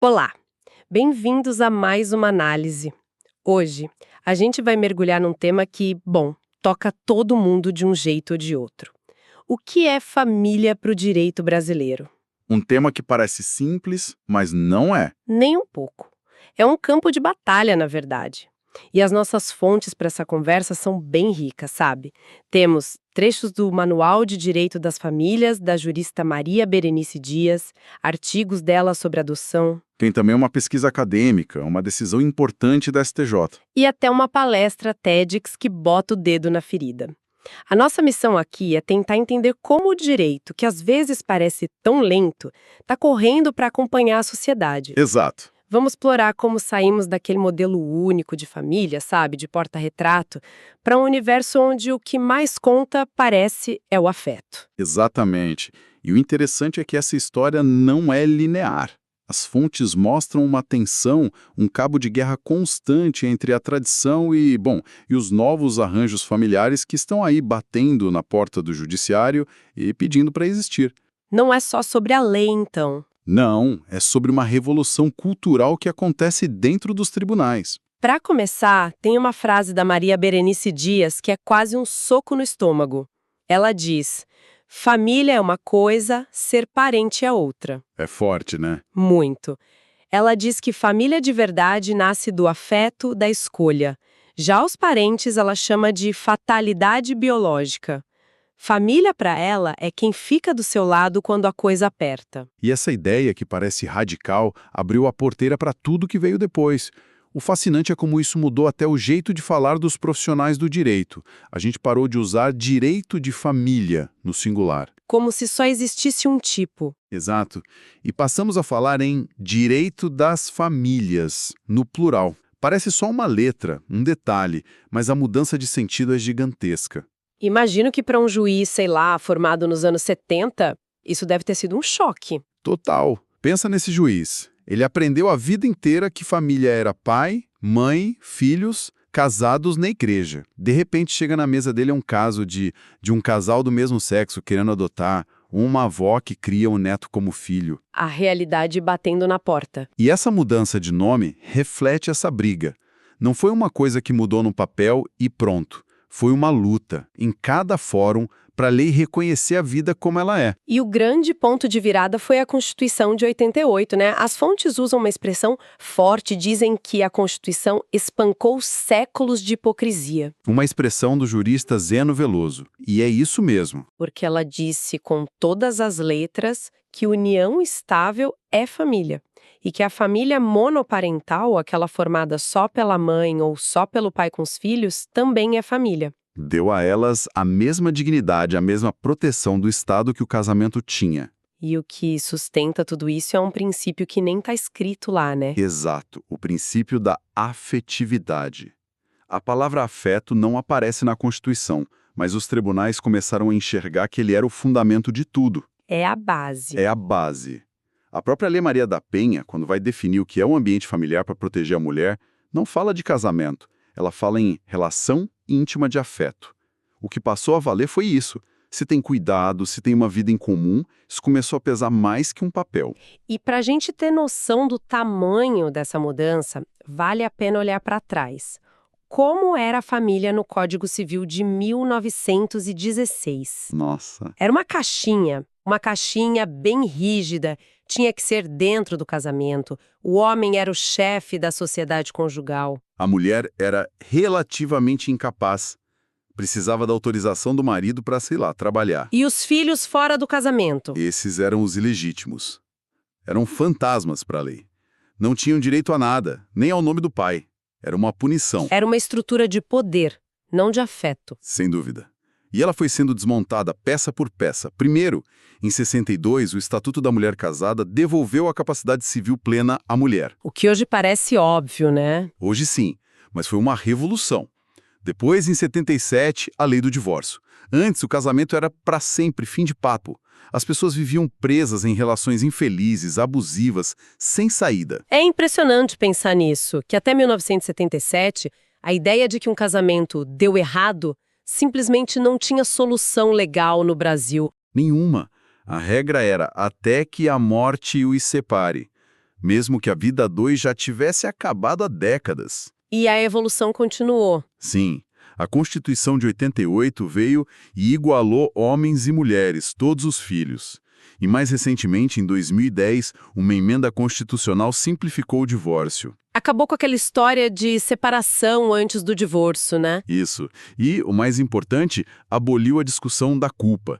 Olá, bem-vindos a mais uma análise. Hoje, a gente vai mergulhar num tema que, bom, toca todo mundo de um jeito ou de outro. O que é família para o direito brasileiro? Um tema que parece simples, mas não é. Nem um pouco. É um campo de batalha, na verdade. E as nossas fontes para essa conversa são bem ricas, sabe? Temos trechos do Manual de Direito das Famílias, da jurista Maria Berenice Dias, artigos dela sobre adoção, Tem também uma pesquisa acadêmica, uma decisão importante da STJ. e até uma palestra TEDx que bota o dedo na ferida. A nossa missão aqui é tentar entender como o direito, que às vezes parece tão lento, está correndo para acompanhar a sociedade. Exato. Vamos explorar como saímos daquele modelo único de família, sabe, de porta-retrato, para um universo onde o que mais conta, parece, é o afeto. Exatamente. E o interessante é que essa história não é linear. As fontes mostram uma tensão, um cabo de guerra constante entre a tradição e os novos arranjos familiares que estão aí batendo na porta do judiciário e pedindo para existir. Não é só sobre a lei, então. Não, é sobre uma revolução cultural que acontece dentro dos tribunais. Para começar, tem uma frase da Maria Berenice Dias que é quase um soco no estômago. Ela diz: família é uma coisa, ser parente é outra. É forte, né? Muito. Ela diz que família de verdade nasce do afeto, da escolha. Já os parentes ela chama de fatalidade biológica. Família para ela é quem fica do seu lado quando a coisa aperta. E essa ideia, que parece radical, abriu a porteira para tudo que veio depois. O fascinante é como isso mudou até o jeito de falar dos profissionais do direito. A gente parou de usar direito de família no singular. Como se só existisse um tipo. Exato. E passamos a falar em direito das famílias, no plural. Parece só uma letra, um detalhe, mas a mudança de sentido é gigantesca. Imagino que para um juiz, sei lá, formado nos anos 70, isso deve ter sido um choque. Total. Pensa nesse juiz. Ele aprendeu a vida inteira que família era pai, mãe, filhos, casados na igreja. De repente chega na mesa dele um caso de um casal do mesmo sexo querendo adotar, uma avó que cria um neto como filho. A realidade batendo na porta. E essa mudança de nome reflete essa briga. Não foi uma coisa que mudou no papel e pronto. Foi uma luta, em cada fórum, para a lei reconhecer a vida como ela é. E o grande ponto de virada foi a Constituição de 88, né? As fontes usam uma expressão forte, dizem que a Constituição espancou séculos de hipocrisia. Uma expressão do jurista Zeno Veloso. E é isso mesmo. Porque ela disse com todas as letras que união estável é família. E que a família monoparental, aquela formada só pela mãe ou só pelo pai com os filhos, também é família. Deu a elas a mesma dignidade, a mesma proteção do Estado que o casamento tinha. E o que sustenta tudo isso é um princípio que nem está escrito lá, né? Exato, o princípio da afetividade. A palavra afeto não aparece na Constituição, mas os tribunais começaram a enxergar que ele era o fundamento de tudo. É a base. É a base. A própria Lei Maria da Penha, quando vai definir o que é um ambiente familiar para proteger a mulher, não fala de casamento. Ela fala em relação íntima de afeto. O que passou a valer foi isso. Se tem cuidado, se tem uma vida em comum, isso começou a pesar mais que um papel. E para a gente ter noção do tamanho dessa mudança, vale a pena olhar para trás. Como era a família no Código Civil de 1916? Nossa. Era uma caixinha bem rígida, tinha que ser dentro do casamento. O homem era o chefe da sociedade conjugal. A mulher era relativamente incapaz. Precisava da autorização do marido para, sei lá, trabalhar. E os filhos fora do casamento? Esses eram os ilegítimos. Eram fantasmas para a lei. Não tinham direito a nada, nem ao nome do pai. Era uma punição. Era uma estrutura de poder, não de afeto. Sem dúvida. E ela foi sendo desmontada peça por peça. Primeiro, em 62, o Estatuto da Mulher Casada devolveu a capacidade civil plena à mulher. O que hoje parece óbvio, né? Hoje sim, mas foi uma revolução. Depois, em 77, a lei do divórcio. Antes, o casamento era para sempre, fim de papo. As pessoas viviam presas em relações infelizes, abusivas, sem saída. É impressionante pensar nisso, que até 1977, a ideia de que um casamento deu errado simplesmente não tinha solução legal no Brasil. Nenhuma. A regra era até que a morte os separe. mesmo que a vida a dois já tivesse acabado há décadas. E a evolução continuou. Sim, a Constituição de 88 veio e igualou homens e mulheres, todos os filhos. E mais recentemente, em 2010, uma emenda constitucional simplificou o divórcio. Acabou com aquela história de separação antes do divórcio, né? Isso. E, o mais importante, aboliu a discussão da culpa.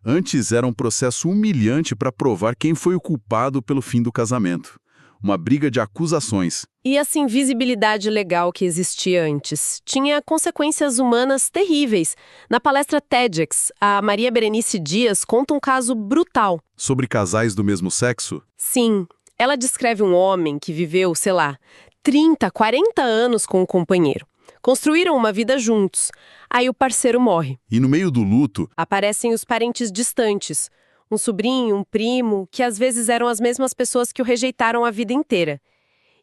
Antes era um processo humilhante para provar quem foi o culpado pelo fim do casamento. Uma briga de acusações. E essa invisibilidade legal que existia antes tinha consequências humanas terríveis. Na palestra TEDx, a Maria Berenice Dias conta um caso brutal. Sobre casais do mesmo sexo? Sim, ela descreve um homem que viveu, sei lá, 30, 40 anos com o companheiro. Construíram uma vida juntos. Aí o parceiro morre. E no meio do luto, Aparecem os parentes distantes. Um sobrinho, um primo, que às vezes eram as mesmas pessoas que o rejeitaram a vida inteira.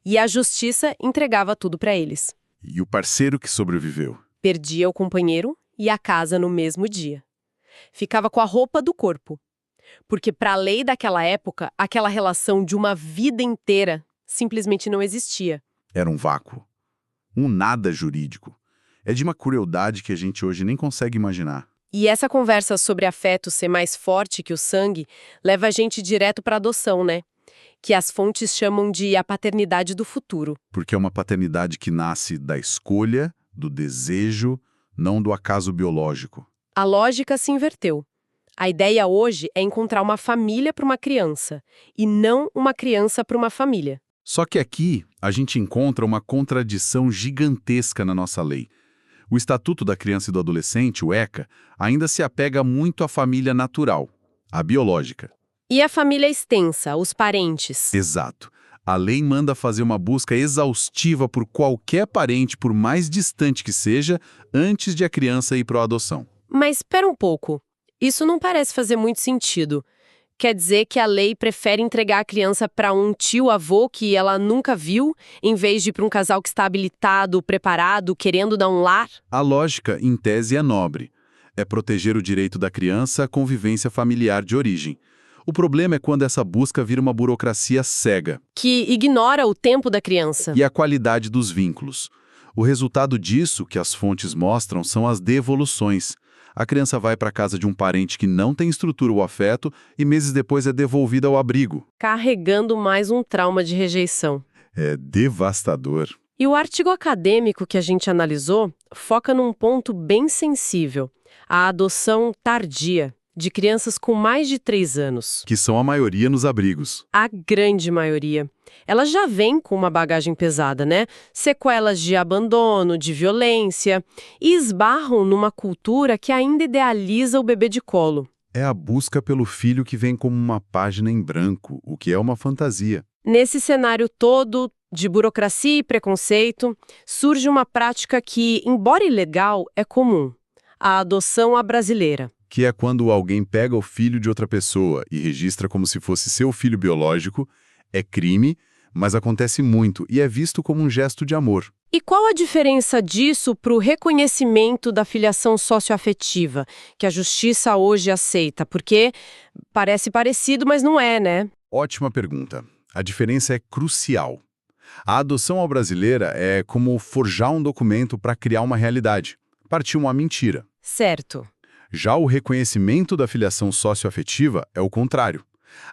E a justiça entregava tudo para eles. e o parceiro que sobreviveu. Perdia o companheiro e a casa no mesmo dia. Ficava com a roupa do corpo. Porque para a lei daquela época, aquela relação de uma vida inteira simplesmente não existia. Era um vácuo. Um nada jurídico. É de uma crueldade que a gente hoje nem consegue imaginar. E essa conversa sobre afeto ser mais forte que o sangue leva a gente direto para a adoção, né? Que as fontes chamam de a paternidade do futuro. Porque é uma paternidade que nasce da escolha, do desejo, não do acaso biológico. A lógica se inverteu. A ideia hoje é encontrar uma família para uma criança, e não uma criança para uma família. Só que aqui a gente encontra uma contradição gigantesca na nossa lei. O Estatuto da Criança e do Adolescente, o ECA, ainda se apega muito à família natural, à biológica. E a família extensa, os parentes? Exato. A lei manda fazer uma busca exaustiva por qualquer parente, por mais distante que seja, antes de a criança ir para a adoção. Mas espera um pouco. Isso não parece fazer muito sentido. Quer dizer que a lei prefere entregar a criança para um tio-avô que ela nunca viu, em vez de ir para um casal que está habilitado, preparado, querendo dar um lar? A lógica, em tese, é nobre. É proteger o direito da criança à convivência familiar de origem. O problema é quando essa busca vira uma burocracia cega. Que ignora o tempo da criança. E a qualidade dos vínculos. O resultado disso, que as fontes mostram, são as devoluções. A criança vai para a casa de um parente que não tem estrutura ou afeto e meses depois é devolvida ao abrigo. Carregando mais um trauma de rejeição. É devastador. E o artigo acadêmico que a gente analisou foca num ponto bem sensível: a adoção tardia de crianças com mais de 3 anos. Que são a maioria nos abrigos. A grande maioria. Elas já vêm com uma bagagem pesada, né? Sequelas de abandono, de violência, e esbarram numa cultura que ainda idealiza o bebê de colo. É a busca pelo filho que vem como uma página em branco, o que é uma fantasia. Nesse cenário todo de burocracia e preconceito, surge uma prática que, embora ilegal, é comum: a adoção à brasileira. Que é quando alguém pega o filho de outra pessoa e registra como se fosse seu filho biológico. É crime, mas acontece muito e é visto como um gesto de amor. E qual a diferença disso para o reconhecimento da filiação socioafetiva, que a justiça hoje aceita? Porque parece parecido, mas não é, né? Ótima pergunta. A diferença é crucial. A adoção ao brasileira é como forjar um documento para criar uma realidade. Partir uma mentira. Certo. Já o reconhecimento da filiação socioafetiva é o contrário.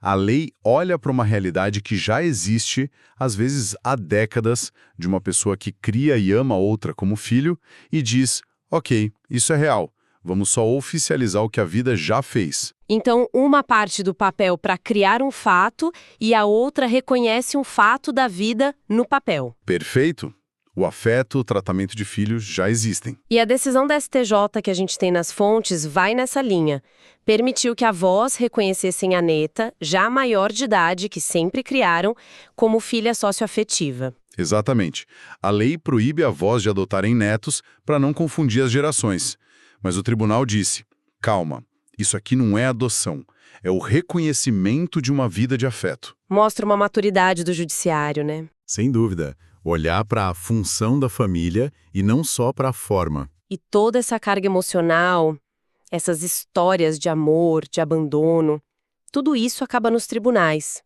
A lei olha para uma realidade que já existe, às vezes há décadas, de uma pessoa que cria e ama outra como filho, e diz: ok, isso é real, vamos só oficializar o que a vida já fez. Então, uma parte do papel para criar um fato e a outra reconhece um fato da vida no papel. Perfeito? O afeto, o tratamento de filhos já existem. E a decisão da STJ que a gente tem nas fontes vai nessa linha. Permitiu que avós reconhecessem a neta, já maior de idade, que sempre criaram, como filha socioafetiva. Exatamente. A lei proíbe avós de adotarem netos para não confundir as gerações. Mas o tribunal disse: calma, isso aqui não é adoção, é o reconhecimento de uma vida de afeto. Mostra uma maturidade do judiciário, né? Sem dúvida. Olhar para a função da família e não só para a forma. E toda essa carga emocional, essas histórias de amor, de abandono, tudo isso acaba nos tribunais.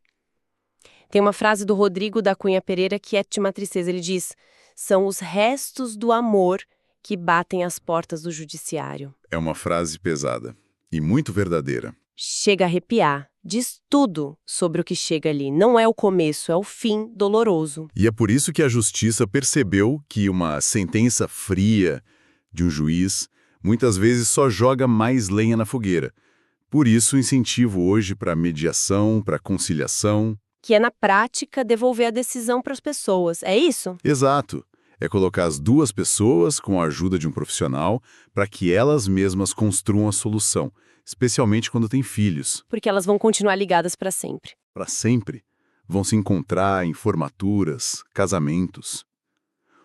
Tem uma frase do Rodrigo da Cunha Pereira que é de uma tristeza. Ele diz: são os restos do amor que batem às portas do judiciário. É uma frase pesada e muito verdadeira. Chega a arrepiar. Diz tudo sobre o que chega ali. Não é o começo, é o fim doloroso. E é por isso que a justiça percebeu que uma sentença fria de um juiz muitas vezes só joga mais lenha na fogueira. Por isso, incentivo hoje para mediação, para conciliação. Que é, na prática, devolver a decisão para as pessoas. É isso? Exato. É colocar as duas pessoas com a ajuda de um profissional para que elas mesmas construam a solução, especialmente quando têm filhos. Porque elas vão continuar ligadas para sempre. Para sempre. Vão se encontrar em formaturas, casamentos.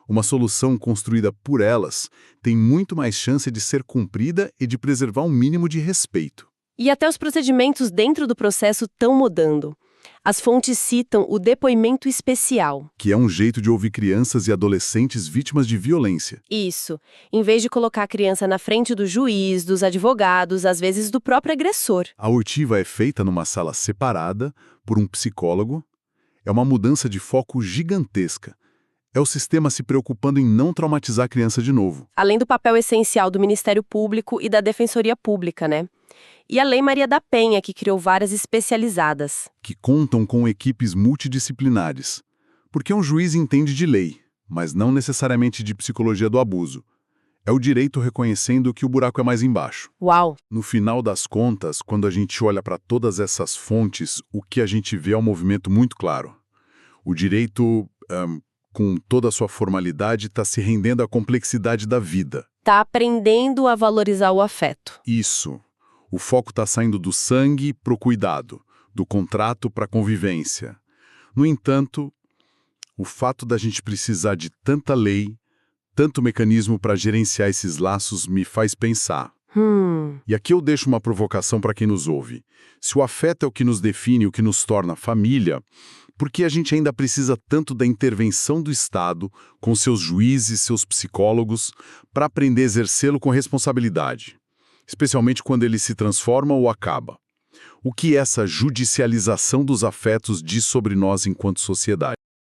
Uma solução construída por elas tem muito mais chance de ser cumprida e de preservar um mínimo de respeito. E até os procedimentos dentro do processo estão mudando. As fontes citam o depoimento especial. Que é um jeito de ouvir crianças e adolescentes vítimas de violência. Isso. Em vez de colocar a criança na frente do juiz, dos advogados, às vezes do próprio agressor. A oitiva é feita numa sala separada por um psicólogo. É uma mudança de foco gigantesca. É o sistema se preocupando em não traumatizar a criança de novo. Além do papel essencial do Ministério Público e da Defensoria Pública, né? E a Lei Maria da Penha, que criou várias especializadas. Que contam com equipes multidisciplinares. Porque um juiz entende de lei, mas não necessariamente de psicologia do abuso. É o direito reconhecendo que o buraco é mais embaixo. Uau! No final das contas, quando a gente olha para todas essas fontes, o que a gente vê é um movimento muito claro. O direito, com toda a sua formalidade, está se rendendo à complexidade da vida. Está aprendendo a valorizar o afeto. Isso. O foco está saindo do sangue para o cuidado, do contrato para a convivência. No entanto, o fato da gente precisar de tanta lei, tanto mecanismo para gerenciar esses laços me faz pensar. E aqui eu deixo uma provocação para quem nos ouve. Se o afeto é o que nos define, o que nos torna família, por que a gente ainda precisa tanto da intervenção do Estado, com seus juízes, seus psicólogos, para aprender a exercê-lo com responsabilidade? Especialmente quando ele se transforma ou acaba. O que essa judicialização dos afetos diz sobre nós enquanto sociedade?